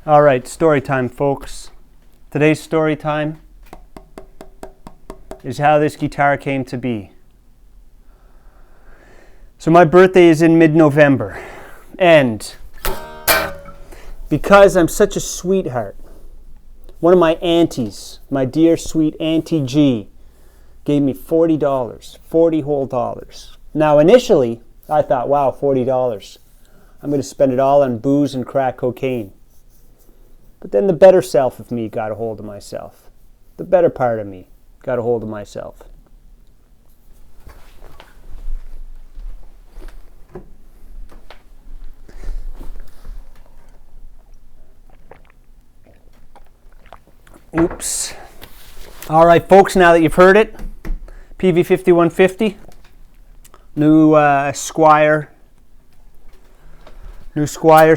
All right, story time, folks. Today's story time is how this guitar came to be. So my birthday is in mid-November, and because I'm such a sweetheart, one of my aunties, my dear sweet Auntie G, gave me $40, 40 whole dollars. Now initially, I thought, wow, $40. I'm going to spend it all on booze and crack cocaine. But then the better self of me got a hold of myself. The better part of me got a hold of myself. Oops. All right, folks, now that you've heard it, PV5150, new Squier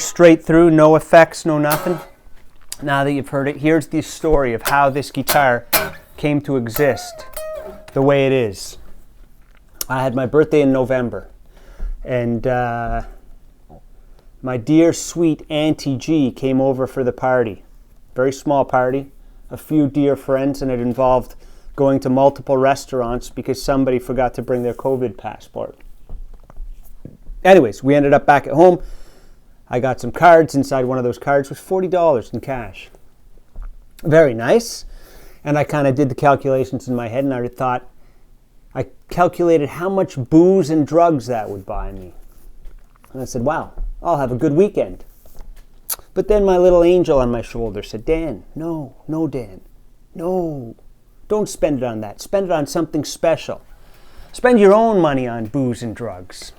straight through, no effects, no nothing. Now that you've heard it, here's the story of how this guitar came to exist the way it is. I had my birthday in November, and my dear sweet Auntie G came over for the party. Very small party, a few dear friends, and it involved going to multiple restaurants because somebody forgot to bring their COVID passport. Anyways, we ended up back at home. I got some cards. Inside one of those cards was $40 in cash. Very nice. And I kind of did the calculations in my head, and I calculated how much booze and drugs that would buy me. And I said, wow, I'll have a good weekend. But then my little angel on my shoulder said, Dan, no, Dan, no. Don't spend it on that. Spend it on something special. Spend your own money on booze and drugs.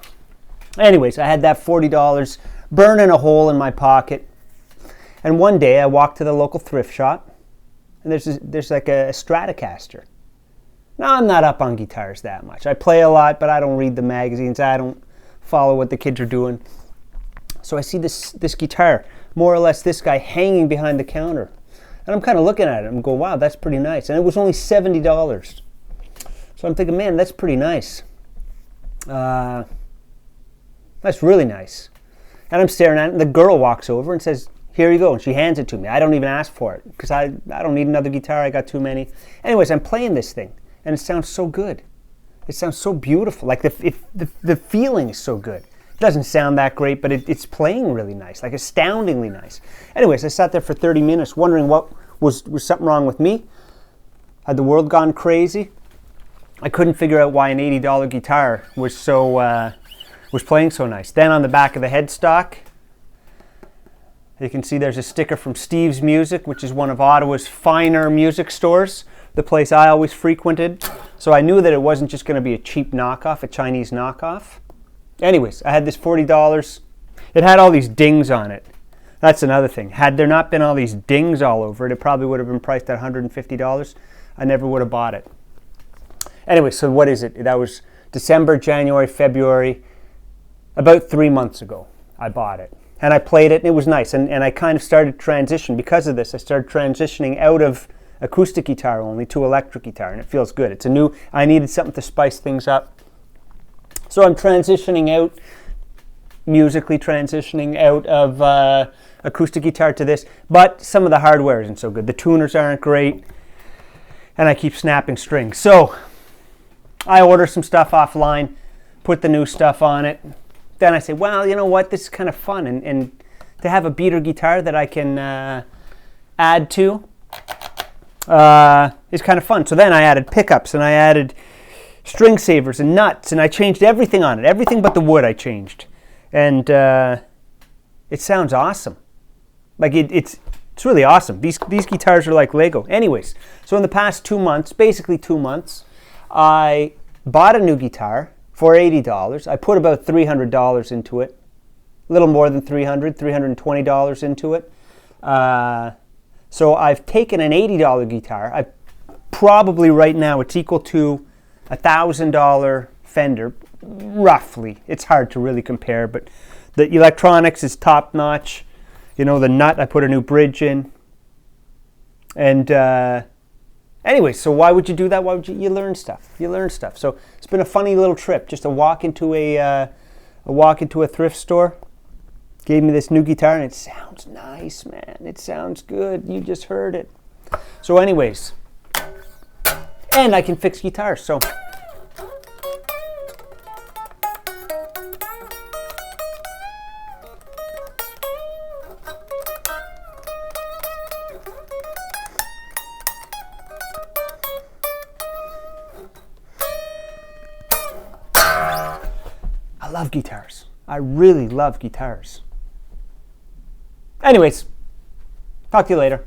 Anyways, I had that $40 burning a hole in my pocket. And one day I walked to the local thrift shop, and there's like a Stratocaster. Now, I'm not up on guitars that much. I play a lot, but I don't read the magazines. I don't follow what the kids are doing. So I see this guitar, more or less this guy hanging behind the counter. And I'm kind of looking at it and go, wow, that's pretty nice. And it was only $70. So I'm thinking, man, that's pretty nice. That's really nice. And I'm staring at it, and the girl walks over and says, here you go. And she hands it to me. I don't even ask for it because I don't need another guitar. I got too many. Anyways, I'm playing this thing, and it sounds so good. It sounds so beautiful. Like the feeling is so good. It doesn't sound that great, but it's playing really nice, like astoundingly nice. Anyways, I sat there for 30 minutes wondering what was something wrong with me. Had the world gone crazy? I couldn't figure out why an $80 guitar was playing so nice. Then on the back of the headstock, you can see there's a sticker from Steve's Music, which is one of Ottawa's finer music stores, the place I always frequented. So I knew that it wasn't just going to be a cheap knockoff, a Chinese knockoff. Anyways, I had this $40. It had all these dings on it. That's another thing. Had there not been all these dings all over it, it probably would have been priced at $150. I never would have bought it. Anyway, so what is it? That was December, January, February. About 3 months ago, I bought it. And I played it, and it was nice. And I kind of started transition. Because of this, I started transitioning out of acoustic guitar only to electric guitar, and it feels good. I needed something to spice things up. So I'm musically transitioning out of acoustic guitar to this. But some of the hardware isn't so good. The tuners aren't great, and I keep snapping strings. So I order some stuff offline, put the new stuff on it. Then I say, well, you know what, this is kind of fun, and to have a beater guitar that I can add to is kind of fun. So then I added pickups, and I added string savers and nuts, and I changed everything on it, everything but the wood I changed. And it sounds awesome. Like it's really awesome. These guitars are like Lego. Anyways, so in the past 2 months, basically 2 months, I bought a new guitar for $80. I put about $300 into it. A little more than $320 into it. So I've taken an $80 guitar. Probably right now it's equal to a $1,000 Fender, roughly. It's hard to really compare, but the electronics is top notch. You know, the nut, I put a new bridge in. And anyway, so why would you do that? Why would you learn stuff? You learn stuff. So it's been a funny little trip, just a walk into a thrift store, Gave me this new guitar, and it sounds nice, man. It sounds good. You just heard it. So anyways, and I can fix guitars, so. I love guitars. I really love guitars. Anyways, talk to you later.